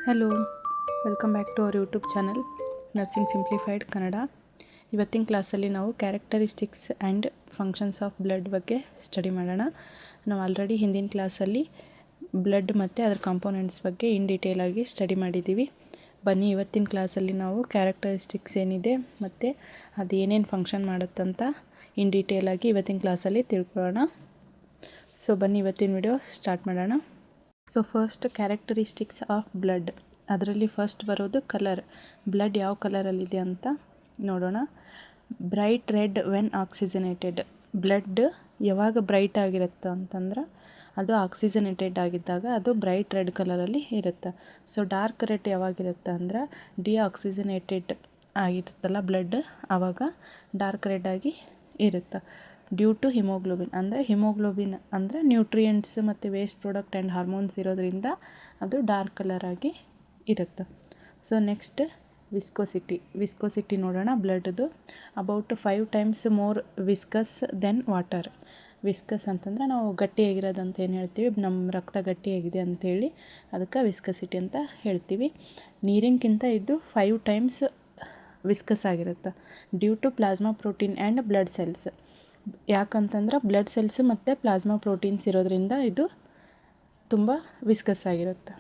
Hello, welcome back to our YouTube channel nursing simplified Kannada. ಇವತ್ತಿನ ಕ್ಲಾಸಲ್ಲಿ ನಾವು characteristics and functions of blood ಬಗ್ಗೆ study ಮಾಡೋಣ. ನಾವು ಆಲ್ರೆಡಿ ಹಿಂದಿನ ಕ್ಲಾಸಲ್ಲಿ ಬ್ಲಡ್ ಮತ್ತು ಅದರ ಕಾಂಪೋನೆಂಟ್ಸ್ ಬಗ್ಗೆ ಇನ್ ಡೀಟೇಲಾಗಿ ಸ್ಟಡಿ ಮಾಡಿದ್ದೀವಿ. ಬನ್ನಿ ಇವತ್ತಿನ ಕ್ಲಾಸಲ್ಲಿ ನಾವು ಕ್ಯಾರೆಕ್ಟರಿಸ್ಟಿಕ್ಸ್ ಏನಿದೆ ಮತ್ತು ಅದು ಏನೇನು ಫಂಕ್ಷನ್ ಮಾಡುತ್ತಂತ ಇನ್ ಡೀಟೇಲಾಗಿ ಇವತ್ತಿನ ಕ್ಲಾಸಲ್ಲಿ ತಿಳ್ಕೊಳ್ಳೋಣ. ಸೊ ಬನ್ನಿ ಇವತ್ತಿನ ವಿಡಿಯೋ ಸ್ಟಾರ್ಟ್ ಮಾಡೋಣ. So first characteristics of blood, ಅದರಲ್ಲಿ ಫಸ್ಟ್ ಬರೋದು ಕಲರ್. ಬ್ಲಡ್ ಯಾವ ಕಲರಲ್ಲಿದೆ ಅಂತ ನೋಡೋಣ. Bright red when oxygenated. Blood ಯಾವಾಗ ಬ್ರೈಟ್ ಆಗಿರುತ್ತೆ ಅಂತಂದ್ರೆ ಅದು ಆಕ್ಸಿಜನೇಟೆಡ್ ಆಗಿದ್ದಾಗ ಅದು ಬ್ರೈಟ್ ರೆಡ್ ಕಲರಲ್ಲಿ ಇರುತ್ತೆ. ಸೊ ಡಾರ್ಕ್ ರೆಡ್ ಯಾವಾಗಿರುತ್ತೆ ಅಂದರೆ ಡಿಆಕ್ಸಿಜನೇಟೆಡ್ ಆಗಿರುತ್ತಲ್ಲ ಬ್ಲಡ್, ಆವಾಗ ಡಾರ್ಕ್ ರೆಡ್ ಆಗಿ ಇರುತ್ತೆ. ಡ್ಯೂ ಟು ಹಿಮೋಗ್ಲೋಬಿನ್ ಅಂದರೆ ನ್ಯೂಟ್ರಿಯೆಂಟ್ಸ್ ಮತ್ತು ವೇಸ್ಟ್ ಪ್ರಾಡಕ್ಟ್ ಆ್ಯಂಡ್ ಹಾರ್ಮೋನ್ಸ್ ಇರೋದ್ರಿಂದ ಅದು ಡಾರ್ಕ್ ಕಲರ್ ಆಗಿ ಇರುತ್ತೆ. ಸೊ ನೆಕ್ಸ್ಟ್ ವಿಸ್ಕೋಸಿಟಿ ನೋಡೋಣ. ಬ್ಲಡ್ದು about 5 times more viscous than water. Viscous ಅಂತಂದರೆ ನಾವು ಗಟ್ಟಿಯಾಗಿರೋದಂತ ಏನು ಹೇಳ್ತೀವಿ, ನಮ್ಮ ರಕ್ತ ಗಟ್ಟಿಯಾಗಿದೆ ಅಂಥೇಳಿ ಅದಕ್ಕೆ ವಿಸ್ಕಸಿಟಿ ಅಂತ ಹೇಳ್ತೀವಿ. ನೀರಿನಕ್ಕಿಂತ ಇದು 5 times ವಿಸ್ಕಸ್ ಆಗಿರುತ್ತೆ. Due to plasma protein and blood cells. ಯಾಕಂತಂದ್ರೆ ಬ್ಲಡ್ ಸೆಲ್ಸ್ ಮತ್ತು ಪ್ಲಾಸ್ಮಾ ಪ್ರೋಟೀನ್ಸ್ ಇರೋದ್ರಿಂದ ಇದು ತುಂಬ ವಿಸ್ಕಸ್ ಆಗಿರುತ್ತೆ.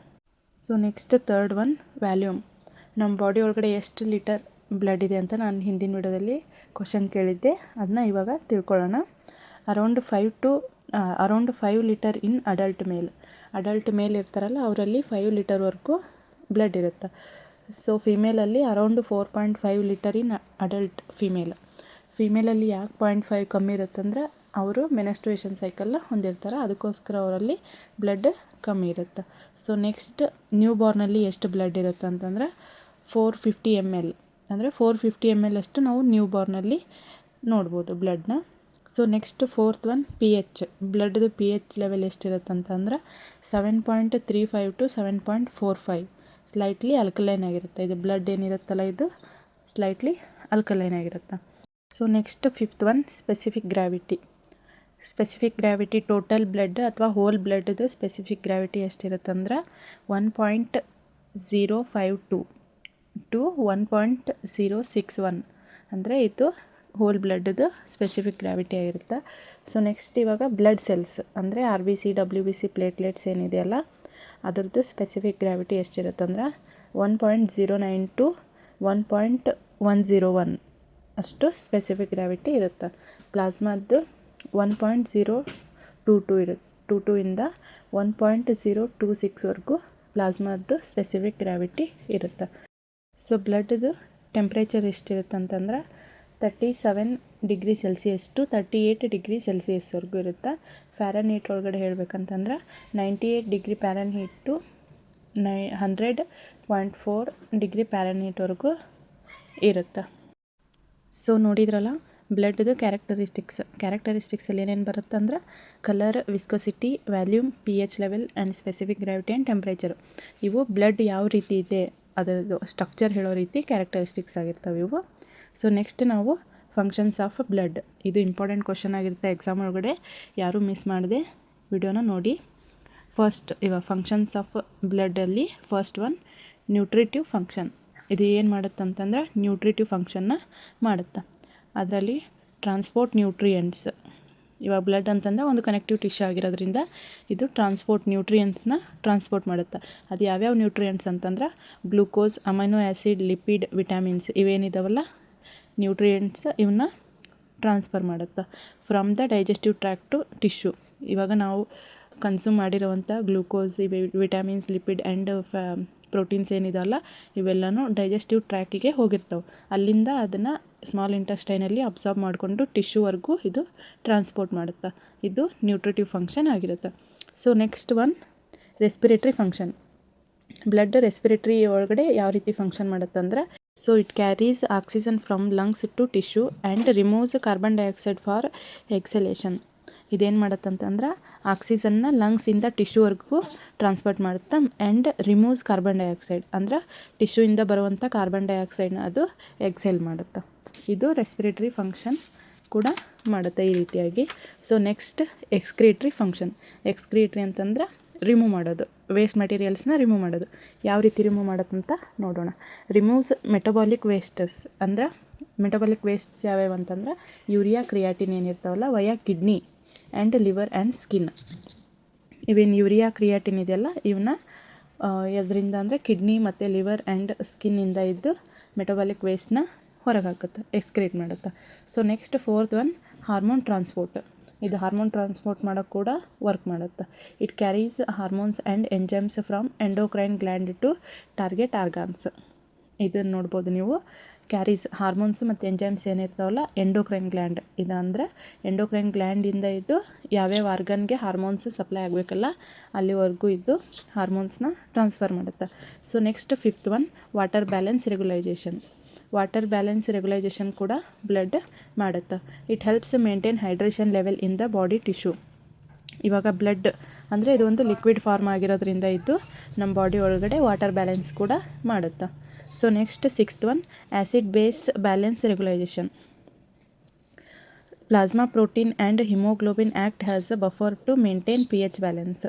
So next third one volume. ನಮ್ಮ ಬಾಡಿ ಒಳಗಡೆ ಎಷ್ಟು ಲೀಟರ್ ಬ್ಲಡ್ ಇದೆ ಅಂತ ನಾನು ಹಿಂದಿನ ವಿಡಿಯೋದಲ್ಲಿ ಕ್ವಶನ್ ಕೇಳಿದ್ದೆ, ಅದನ್ನ ಇವಾಗ ತಿಳ್ಕೊಳ್ಳೋಣ. ಅರೌಂಡ್ 5 ಲೀಟರ್ ಇನ್ ಅಡಲ್ಟ್ ಮೇಲ್ ಇರ್ತಾರಲ್ಲ ಅವರಲ್ಲಿ 5 ಲೀಟರ್ವರೆಗೂ ಬ್ಲಡ್ ಇರುತ್ತೆ. ಸೊ ಫಿಮೇಲಲ್ಲಿ ಅರೌಂಡ್ 4.5 ಲೀಟರ್ ಇನ್ ಅಡಲ್ಟ್ ಫಿಮೇಲಲ್ಲಿ ಯಾಕೆ 0.5 ಕಮ್ಮಿ ಇರುತ್ತಂದ್ರೆ ಅವರು ಮೆನಸ್ಟ್ರುಯೇಷನ್ ಸೈಕಲ್ನ ಹೊಂದಿರ್ತಾರೆ, ಅದಕ್ಕೋಸ್ಕರ ಅವರಲ್ಲಿ ಬ್ಲಡ್ ಕಮ್ಮಿ ಇರುತ್ತೆ. ಸೊ ನೆಕ್ಸ್ಟ್ ನ್ಯೂ ಬಾರ್ನಲ್ಲಿ ಎಷ್ಟು ಬ್ಲಡ್ ಇರುತ್ತೆ ಅಂತಂದರೆ 450 ml. ಅಂದರೆ 450 ml ಅಷ್ಟು ನಾವು ನ್ಯೂ ಬಾರ್ನಲ್ಲಿ ನೋಡ್ಬೋದು ಬ್ಲಡ್ನ. So next fourth one pH. ಬ್ಲಡ್ದು pH ಲೆವೆಲ್ ಎಷ್ಟಿರುತ್ತೆ ಅಂತಂದ್ರೆ 7.35 to 7.45. ಸ್ಲೈಟ್ಲಿ ಅಲ್ಕಲೈನ್ ಆಗಿರುತ್ತೆ. ಇದು ಬ್ಲಡ್ ಏನಿರುತ್ತಲ್ಲ ಇದು ಸ್ಲೈಟ್ಲಿ ಅಲ್ಕಲೈನ್ ಆಗಿರುತ್ತೆ. So next fifth one specific gravity total blood ಅಥವಾ ಹೋಲ್ ಬ್ಲಡ್ದು ಸ್ಪೆಸಿಫಿಕ್ ಗ್ರಾವಿಟಿ ಎಷ್ಟಿರುತ್ತಂದ್ರೆ 1.052 to 1.061. ಅಂದರೆ ಇದು ಹೋಲ್ ಬ್ಲಡ್ದು ಸ್ಪೆಸಿಫಿಕ್ ಗ್ರಾವಿಟಿ ಆಗಿರುತ್ತೆ. ಸೊ ನೆಕ್ಸ್ಟ್ ಇವಾಗ ಬ್ಲಡ್ ಸೆಲ್ಸ್ ಅಂದರೆ RBC WBC ಪ್ಲೇಟ್ಲೆಟ್ಸ್ ಏನಿದೆಯಲ್ಲ ಅದರದ್ದು ಸ್ಪೆಸಿಫಿಕ್ ಗ್ರಾವಿಟಿ ಎಷ್ಟಿರುತ್ತಂದ್ರೆ 1.09 to 1.101 ಅಷ್ಟು ಸ್ಪೆಸಿಫಿಕ್ ಗ್ರಾವಿಟಿ ಇರುತ್ತೆ. ಪ್ಲಾಸ್ಮಾದ್ದು 1.022 ಇಂದ 1.026ವರೆಗೂ ಪ್ಲಾಸ್ಮಾದ್ದು ಸ್ಪೆಸಿಫಿಕ್ ಗ್ರಾವಿಟಿ ಇರುತ್ತೆ. ಸೊ ಬ್ಲಡ್ದು ಟೆಂಪ್ರೇಚರ್ ಎಷ್ಟಿರುತ್ತೆ ಅಂತಂದ್ರೆ 37 ಡಿಗ್ರಿ ಸೆಲ್ಸಿಯಸ್ ಟು 38 ಡಿಗ್ರಿ ಸೆಲ್ಸಿಯಸ್ವರೆಗೂ ಇರುತ್ತೆ. ಫ್ಯಾರನ್ಹೀಟ್ ಒಳಗಡೆ ಹೇಳ್ಬೇಕಂತಂದ್ರೆ 98 ಡಿಗ್ರಿ ಫ್ಯಾರನ್ಹೀಟ್ ಟು 100.4 ಡಿಗ್ರಿ ಫ್ಯಾರನ್ಹೀಟ್ವರೆಗೂ ಇರುತ್ತೆ. ಸೊ ನೋಡಿದ್ರಲ್ಲ ಬ್ಲಡ್ದು ಕ್ಯಾರೆಕ್ಟರಿಸ್ಟಿಕ್ಸಲ್ಲಿ ಏನೇನು ಬರುತ್ತೆ ಅಂದ್ರೆ colour, viscosity, volume, pH level and specific gravity and temperature. ಇವು ಬ್ಲಡ್ ಯಾವ ರೀತಿ ಇದೆ ಅದರದ್ದು ಸ್ಟ್ರಕ್ಚರ್ ಹೇಳೋ ರೀತಿ ಕ್ಯಾರೆಕ್ಟರಿಸ್ಟಿಕ್ಸ್ ಆಗಿರ್ತವೆ ಇವು. ಸೊ ನೆಕ್ಸ್ಟ್ ನಾವು ಫಂಕ್ಷನ್ಸ್ ಆಫ್ ಬ್ಲಡ್. ಇದು ಇಂಪಾರ್ಟೆಂಟ್ ಕ್ವಶನ್ ಆಗಿರುತ್ತೆ ಎಕ್ಸಾಮ್ ಒಳಗಡೆ, ಯಾರೂ ಮಿಸ್ ಮಾಡದೆ ವಿಡಿಯೋನ ನೋಡಿ. ಫಸ್ಟ್ ಇವಾಗ ಫಂಕ್ಷನ್ಸ್ ಆಫ್ ಬ್ಲಡ್ಡಲ್ಲಿ ಫಸ್ಟ್ ಒನ್ ನ್ಯೂಟ್ರಿಟಿವ್ ಫಂಕ್ಷನ್. ಇದು ಏನು ಮಾಡುತ್ತೆ ಅಂತಂದ್ರೆ ನ್ಯೂಟ್ರಿಟಿವ್ ಫಂಕ್ಷನ್ನ ಮಾಡುತ್ತೆ. ಅದರಲ್ಲಿ ಟ್ರಾನ್ಸ್ಪೋರ್ಟ್ ನ್ಯೂಟ್ರಿಯೆಂಟ್ಸ್. ಇವಾಗ ಬ್ಲಡ್ ಅಂತಂದರೆ ಒಂದು ಕನೆಕ್ಟಿವ್ ಟಿಶ್ಯೂ ಆಗಿರೋದ್ರಿಂದ ಇದು ನ್ಯೂಟ್ರಿಯೆಂಟ್ಸ್ನ ಟ್ರಾನ್ಸ್ಪೋರ್ಟ್ ಮಾಡುತ್ತೆ. ಅದು ಯಾವ್ಯಾವ ನ್ಯೂಟ್ರಿಯೆಂಟ್ಸ್ ಅಂತಂದ್ರೆ glucose, amino acid, lipid, vitamins ಇವೇನಿದಾವಲ್ಲ ನ್ಯೂಟ್ರಿಯೆಂಟ್ಸ್ ಇವನ್ನ ಟ್ರಾನ್ಸ್ಫರ್ ಮಾಡುತ್ತೆ from the digestive tract to tissue. ಇವಾಗ ನಾವು ಕನ್ಸ್ಯೂಮ್ ಮಾಡಿರೋವಂಥ glucose, vitamins, lipid and proteins ಏನಿದೆಯಲ್ಲ ಇವೆಲ್ಲನೂ ಡೈಜೆಸ್ಟಿವ್ ಟ್ರ್ಯಾಕಿಗೆ ಹೋಗಿರ್ತವೆ. ಅಲ್ಲಿಂದ ಅದನ್ನು ಸ್ಮಾಲ್ ಇಂಟೆಸ್ಟೈನಲ್ಲಿ ಅಬ್ಸಾರ್ಬ್ ಮಾಡಿಕೊಂಡು ಟಿಶ್ಯೂವರೆಗೂ ಇದು ಟ್ರಾನ್ಸ್ಪೋರ್ಟ್ ಮಾಡುತ್ತೆ. ಇದು ನ್ಯೂಟ್ರಿಟಿವ್ ಫಂಕ್ಷನ್ ಆಗಿರುತ್ತೆ. So next one respiratory function. Blood respiratory ಒಳಗಡೆ ಯಾವ ರೀತಿ ಫಂಕ್ಷನ್ ಮಾಡುತ್ತೆ ಅಂದರೆ so it carries oxygen from lungs to tissue and removes carbon dioxide for exhalation. ಇದೇನು ಮಾಡುತ್ತಂತಂದ್ರೆ ಆಕ್ಸಿಜನ್ನ ಲಂಗ್ಸಿಂದ ಟಿಶ್ಯೂವರೆಗೂ ಟ್ರಾನ್ಸ್ಪೋರ್ಟ್ ಮಾಡುತ್ತೆ ಆ್ಯಂಡ್ ರಿಮೂವ್ಸ್ ಕಾರ್ಬನ್ ಡೈಆಕ್ಸೈಡ್. ಅಂದ್ರೆ ಟಿಶ್ಯೂಯಿಂದ ಬರುವಂಥ ಕಾರ್ಬನ್ ಡೈಆಕ್ಸೈಡ್ನ ಅದು ಎಕ್ಸೆಲ್ ಮಾಡುತ್ತೆ. ಇದು ರೆಸ್ಪಿರೇಟರಿ ಫಂಕ್ಷನ್ ಕೂಡ ಮಾಡುತ್ತೆ ಈ ರೀತಿಯಾಗಿ. So next excretory function. Excretory ಅಂತಂದ್ರೆ ರಿಮೂವ್ ಮಾಡೋದು, ವೇಸ್ಟ್ ಮೆಟೀರಿಯಲ್ಸ್ನ ರಿಮೂವ್ ಮಾಡೋದು. ಯಾವ ರೀತಿ ರಿಮೂವ್ ಮಾಡೋದಂತ ನೋಡೋಣ. ರಿಮೂವ್ಸ್ ಮೆಟಬಾಲಿಕ್ ವೇಸ್ಟಸ್ ಅಂದ್ರೆ ಮೆಟಬಾಲಿಕ್ ವೇಸ್ಟ್ಸ್ ಯಾವ್ಯಾವ ಅಂತಂದ್ರೆ ಯೂರಿಯಾ, ಕ್ರಿಯಾಟಿನ್ ಏನಿರ್ತಾವಲ್ಲ via kidney and liver and skin. ಇವೇನು ಯೂರಿಯಾ, ಕ್ರಿಯಾಟಿನ್ ಇದೆಯಲ್ಲ ಇವನ್ನ ಅದರಿಂದ ಅಂದರೆ ಕಿಡ್ನಿ ಮತ್ತು ಲಿವರ್ ಆ್ಯಂಡ್ ಸ್ಕಿನ್ನಿಂದ ಇದ್ದು ಮೆಟಬಾಲಿಕ್ ವೇಸ್ಟ್ನ ಹೊರಗೆ ಹಾಕುತ್ತೆ, ಎಕ್ಸ್ಕ್ರೀಟ್ ಮಾಡುತ್ತೆ. So next 4th one hormone transport. ಇದು ಹಾರ್ಮೋನ್ ಟ್ರಾನ್ಸ್ಪೋರ್ಟ್ ಮಾಡೋಕ್ಕೆ ಕೂಡ ವರ್ಕ್ ಮಾಡುತ್ತೆ. It carries hormones and enzymes from endocrine gland to target organs. ಇದನ್ನು ನೋಡ್ಬೋದು ನೀವು. ಕ್ಯಾರೀಸ್ ಹಾರ್ಮೋನ್ಸ್ ಮತ್ತು ಎಂಜೈಮ್ಸ್ ಏನಿರ್ತಾವಲ್ಲ ಎಂಡೋಕ್ರೈನ್ ಗ್ಲ್ಯಾಂಡ್ ಇದು ಅಂದರೆ ಎಂಡೋಕ್ರೈನ್ ಗ್ಲ್ಯಾಂಡಿಂದ ಇದ್ದು ಯಾವ್ಯಾವ ಆರ್ಗನ್ಗೆ ಹಾರ್ಮೋನ್ಸ್ ಸಪ್ಲೈ ಆಗಬೇಕಲ್ಲ ಅಲ್ಲಿವರೆಗೂ ಇದ್ದು ಹಾರ್ಮೋನ್ಸ್ನ ಟ್ರಾನ್ಸ್ಫರ್ ಮಾಡುತ್ತೆ. So next 5th one water balance regulation. Water balance regulation ಕೂಡ ಬ್ಲಡ್ ಮಾಡುತ್ತೆ. It helps maintain hydration level in the body tissue. ಇವಾಗ ಬ್ಲಡ್ ಅಂದರೆ ಇದು ಒಂದು ಲಿಕ್ವಿಡ್ ಫಾರ್ಮ್ ಆಗಿರೋದ್ರಿಂದ ಇದ್ದು ನಮ್ಮ ಬಾಡಿ ಒಳಗಡೆ ವಾಟರ್ ಬ್ಯಾಲೆನ್ಸ್ ಕೂಡ ಮಾಡುತ್ತೆ. So next 6th one acid base balance regulation. Plasma protein and haemoglobin act as a buffer to maintain pH balance.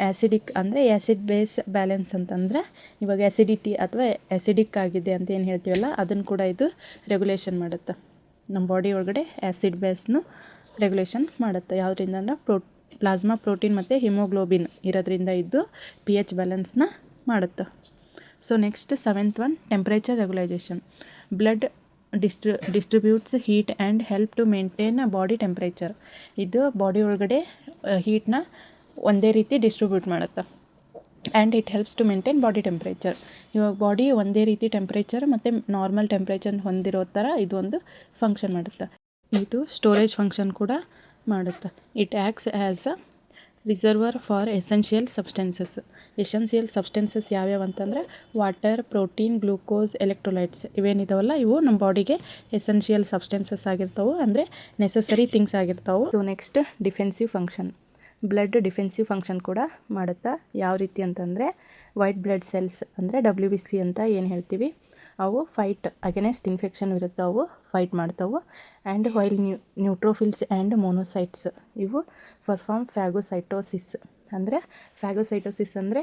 Acidic ಅಂದರೆ ಆ್ಯಸಿಡ್ ಬೇಸ್ ಬ್ಯಾಲೆನ್ಸ್ ಅಂತಂದರೆ ಇವಾಗ ಆ್ಯಸಿಡಿಟಿ ಅಥವಾ ಆ್ಯಸಿಡಿಕ್ ಆಗಿದೆ ಅಂತ ಏನು ಹೇಳ್ತೀವಲ್ಲ ಅದನ್ನು ಕೂಡ ಇದು ರೆಗ್ಯುಲೇಷನ್ ಮಾಡುತ್ತೆ. ನಮ್ಮ ಬಾಡಿ ಒಳಗಡೆ ಆ್ಯಸಿಡ್ ಬೇಸ್ನು ರೆಗ್ಯುಲೇಷನ್ ಮಾಡುತ್ತೆ. ಯಾವುದರಿಂದ ಅಂದರೆ ಪ್ಲಾಸ್ಮಾ ಪ್ರೋಟೀನ್ ಮತ್ತು ಹಿಮೋಗ್ಲೋಬಿನ್ ಇರೋದ್ರಿಂದ ಇದ್ದು pH ಬ್ಯಾಲೆನ್ಸ್ನ ಮಾಡುತ್ತೆ. So next 7th one temperature regulation. Blood distributes heat and help to maintain body temperature. ಇದು ಬಾಡಿ ಒಳಗಡೆ ಹೀಟ್ನ ಒಂದೇ ರೀತಿ ಡಿಸ್ಟ್ರಿಬ್ಯೂಟ್ ಮಾಡುತ್ತೆ. And it helps to maintain body temperature. ಇವಾಗ ಬಾಡಿ ಒಂದೇ ರೀತಿ ಟೆಂಪ್ರೇಚರ್ ಮತ್ತು ನಾರ್ಮಲ್ ಟೆಂಪ್ರೇಚರ್ ಹೊಂದಿರೋ ಥರ ಇದು ಒಂದು ಫಂಕ್ಷನ್ ಮಾಡುತ್ತೆ. ಇದು ಸ್ಟೋರೇಜ್ ಫಂಕ್ಷನ್ ಕೂಡ ಮಾಡುತ್ತೆ. It acts as a reservoir for essential substances. Essential substances ಯಾವ್ಯಾವ ಅಂತಂದರೆ ವಾಟರ್, ಪ್ರೋಟೀನ್, ಗ್ಲೂಕೋಸ್, ಎಲೆಕ್ಟ್ರೋಲೈಟ್ಸ್ ಇವೇನಿದಾವಲ್ಲ ಇವು ನಮ್ಮ ಬಾಡಿಗೆ ಎಸೆನ್ಷಿಯಲ್ ಸಬ್ಸ್ಟೆನ್ಸಸ್ ಆಗಿರ್ತಾವೆ, ಅಂದರೆ ನೆಸಸರಿ ಥಿಂಗ್ಸ್ ಆಗಿರ್ತಾವೆ. So next defensive function. Blood defensive function ಕೂಡ ಮಾಡುತ್ತಾ. ಯಾವ ರೀತಿ ಅಂತಂದರೆ ವೈಟ್ ಬ್ಲಡ್ ಸೆಲ್ಸ್ ಅಂದರೆ WBC ಅಂತ ಏನು ಹೇಳ್ತೀವಿ ಅವು ಫೈಟ್ ಅಗೇನೆಸ್ಟ್ ಇನ್ಫೆಕ್ಷನ್ ವಿರುದ್ಧ ಅವು ಫೈಟ್ ಮಾಡ್ತಾವೆ. And while neutrophils and monocytes ಇವು ಪರ್ಫಾರ್ಮ್ ಫ್ಯಾಗೋಸೈಟೋಸಿಸ್. ಅಂದರೆ ಫ್ಯಾಗೋಸೈಟೋಸಿಸ್ ಅಂದರೆ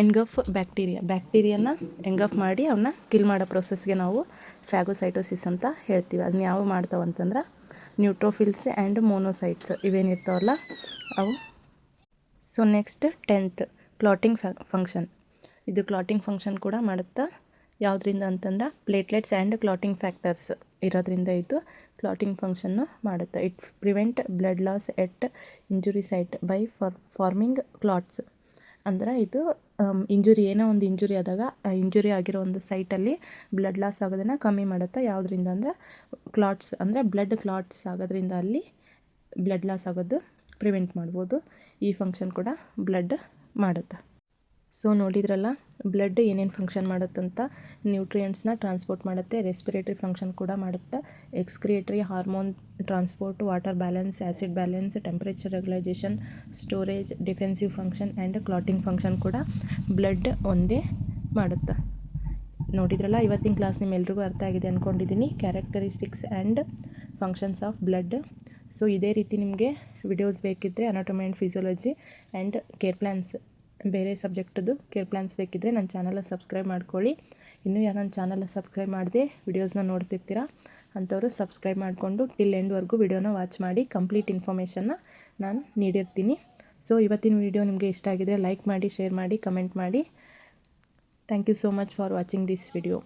ಎಂಗಫ್ ಬ್ಯಾಕ್ಟೀರಿಯಾನ ಎಂಗಫ್ ಮಾಡಿ ಅವನ್ನ ಕಿಲ್ ಮಾಡೋ ಪ್ರೊಸೆಸ್ಗೆ ನಾವು ಫ್ಯಾಗೋಸೈಟೋಸಿಸ್ ಅಂತ ಹೇಳ್ತೀವಿ. ಅದನ್ನ ಯಾವ ಮಾಡ್ತಾವೆ ಅಂತಂದ್ರೆ ನ್ಯೂಟ್ರೋಫಿಲ್ಸ್ ಆ್ಯಂಡ್ ಮೋನೋಸೈಟ್ಸ್ ಇವೇನಿರ್ತಾವಲ್ಲ ಅವು. So next 10th clotting function. ಇದು ಕ್ಲಾಟಿಂಗ್ ಫಂಕ್ಷನ್ ಕೂಡ ಮಾಡುತ್ತಾ. ಯಾವುದರಿಂದ ಅಂತಂದ್ರೆ ಪ್ಲೇಟ್ಲೆಟ್ಸ್ ಆ್ಯಂಡ್ ಕ್ಲಾಟಿಂಗ್ ಫ್ಯಾಕ್ಟರ್ಸ್ ಇರೋದ್ರಿಂದ ಇದು ಕ್ಲಾಟಿಂಗ್ ಫಂಕ್ಷನ್ನು ಮಾಡುತ್ತೆ. It's prevent blood loss at injury site by farming clots. ಅಂದ್ರೆ ಇದು ಇಂಜುರಿ ಏನೋ ಒಂದು ಇಂಜುರಿ ಆದಾಗ ಆ ಇಂಜುರಿ ಆಗಿರೋ ಒಂದು ಸೈಟಲ್ಲಿ ಬ್ಲಡ್ ಲಾಸ್ ಆಗೋದನ್ನು ಕಮ್ಮಿ ಮಾಡುತ್ತೆ. ಯಾವುದರಿಂದ ಅಂದರೆ ಕ್ಲಾಟ್ಸ್ ಅಂದರೆ ಬ್ಲಡ್ ಕ್ಲಾಟ್ಸ್ ಆಗೋದ್ರಿಂದ ಅಲ್ಲಿ ಬ್ಲಡ್ ಲಾಸ್ ಆಗೋದು ಪ್ರಿವೆಂಟ್ ಮಾಡ್ಬೋದು. ಈ ಫಂಕ್ಷನ್ ಕೂಡ ಬ್ಲಡ್ ಮಾಡುತ್ತೆ. ಸೊ ನೋಡಿದ್ರಲ್ಲ ಬ್ಲಡ್ ಏನೇನು ಫಂಕ್ಷನ್ ಮಾಡುತ್ತಂತ. ನ್ಯೂಟ್ರಿಯೆಂಟ್ಸ್ನ ಟ್ರಾನ್ಸ್ಪೋರ್ಟ್ ಮಾಡುತ್ತೆ, ರೆಸ್ಪಿರೇಟರಿ ಫಂಕ್ಷನ್ ಕೂಡ ಮಾಡುತ್ತೆ, excretory, hormone transport, water balance, acid balance, temperature regulation, storage, defensive function and clotting function ಕೂಡ ಬ್ಲಡ್ ಒಂದೇ ಮಾಡುತ್ತೆ. ನೋಡಿದ್ರಲ್ಲ ಇವತ್ತಿನ ಕ್ಲಾಸ್ ನಿಮ್ಮೆಲ್ರಿಗೂ ಅರ್ಥ ಆಗಿದೆ ಅಂದ್ಕೊಂಡಿದ್ದೀನಿ. Characteristics and functions of blood. So ಇದೇ ರೀತಿ ನಿಮಗೆ ವಿಡಿಯೋಸ್ ಬೇಕಿದ್ದರೆ anatomy and physiology and care plans ಬೇರೆ ಸಬ್ಜೆಕ್ಟದು ಕೇರ್ ಪ್ಲ್ಯಾನ್ಸ್ ಬೇಕಿದ್ದರೆ ನನ್ನ ಚಾನಲ್ನ ಸಬ್ಸ್ಕ್ರೈಬ್ ಮಾಡ್ಕೊಳ್ಳಿ. ಇನ್ನೂ ಯಾರು ನನ್ನ ಚಾನಲ್ನ ಸಬ್ಸ್ಕ್ರೈಬ್ ಮಾಡದೆ ವಿಡಿಯೋಸ್ನ ನೋಡ್ತಿರ್ತೀರಾ ಅಂಥವರು ಸಬ್ಸ್ಕ್ರೈಬ್ ಮಾಡಿಕೊಂಡು ಟಿಲ್ ಎಂಡ್ವರೆಗೂ ವಿಡಿಯೋನ ವಾಚ್ ಮಾಡಿ. ಕಂಪ್ಲೀಟ್ ಇನ್ಫಾರ್ಮೇಷನ್ನ ನಾನು ನೀಡಿರ್ತೀನಿ. ಸೊ ಇವತ್ತಿನ ವಿಡಿಯೋ ನಿಮಗೆ ಇಷ್ಟ ಆಗಿದರೆ ಲೈಕ್ ಮಾಡಿ, ಶೇರ್ ಮಾಡಿ, ಕಮೆಂಟ್ ಮಾಡಿ. Thank you so much for watching this video.